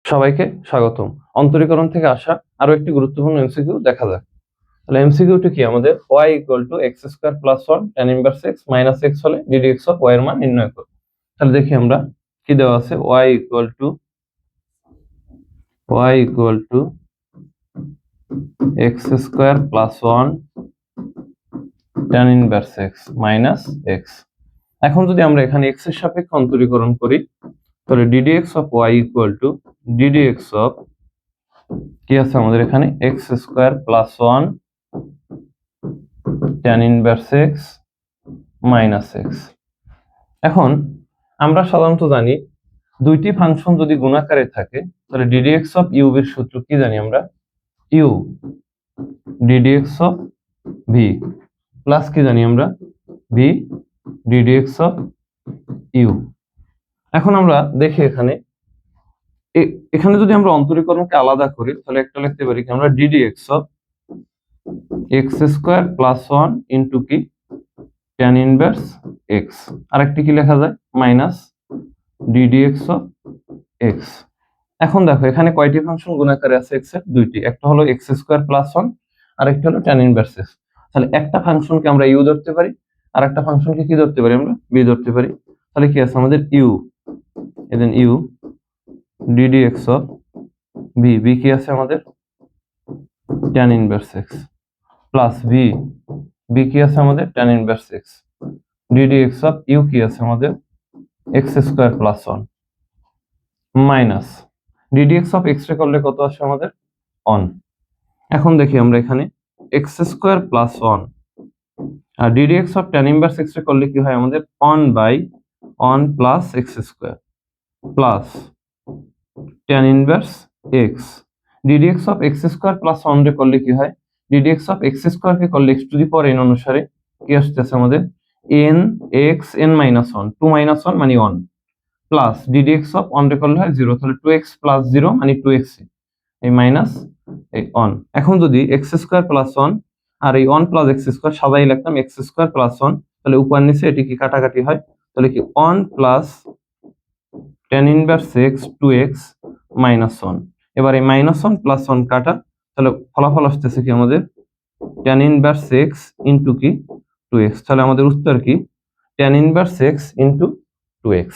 সবাইকে স্বাগতম। অন্তরীকরণ থেকে আসা আরো একটি গুরুত্বপূর্ণ এমসিকিউ দেখা যাক। তাহলে এমসিকিউটি কি আমাদের y = x² + 1 tan inverse x - x হলে ddx অফ y এর মান নির্ণয় করো। তাহলে দেখি আমরা কি দেওয়া আছে, y = x² + 1 tan inverse x - x। এখন যদি আমরা এখানে x এর সাপেক্ষে অন্তরীকরণ করি তাহলে ddx of y = ddx of কি আছে আমাদের এখানে x² + 1 tan inverse x - x। এখন আমরা সাধারণত জানি দুইটি ফাংশন যদি গুণাকারে থাকে তাহলে ddx অফ u এর সূত্র কি জানি আমরা, u ddx of v plus কি জানি আমরা, v ddx অফ u। এখন আমরা দেখি এখানে যদি আমরা অন্তরীকরণকে আলাদা করি তাহলে একটা লিখতে পারি কি আমরা ddx অফ x² + 1 ইনটু কি tan inverse x, আরেকটি কি লেখা যায় মাইনাস ddx অফ x। এখন দেখো এখানে কয়টি ফাংশন গুণাকারে আছে x এর, দুইটি, একটা হলো x² + 1 আর একটা হলো tan inverse x। তাহলে একটা ফাংশনকে আমরা u ধরতে পারি আর একটা ফাংশনকে কি ধরতে পারি আমরা, v ধরতে পারি। তাহলে কি আছে আমাদের u, এদেন u ddx of v কি আছে আমাদের tan inverse x plus v কি আছে আমাদের tan inverse x ddx of u কি আছে আমাদের x² + 1 minus ddx of x রে করলে কত আসে আমাদের 1। এখন দেখি আমরা এখানে x² + 1 আর ddx of tan inverse x রে করলে কি হয় আমাদের 1/1 plus x² plus tan inverse x ddx of x² + 1 রে করলে কি হয়, ddx অফ x² কে করলে x⁴n অনুসারে কি আসতেছে আমাদের n x n - 1 2 - 1 মানে 1 প্লাস ddx অফ 1 রে করলে হয় 0, তাহলে 2x + 0 মানে 2x, এই মাইনাস এই 1। এখন যদি x² + 1 আর এই 1 + x² সাদাই লিখতাম x² + 1, তাহলে উপর নিচে এটি কি কাটাকাটি হয়, তাহলে কি 1 plus tan inverse x 2x - 1। এবার এই -1 + 1 কাটা, তাহলে ফলাফল আসতেছে কি আমাদের tan inverse x ইনটু কি 2x। তাহলে আমাদের উত্তর কি tan inverse x into 2x।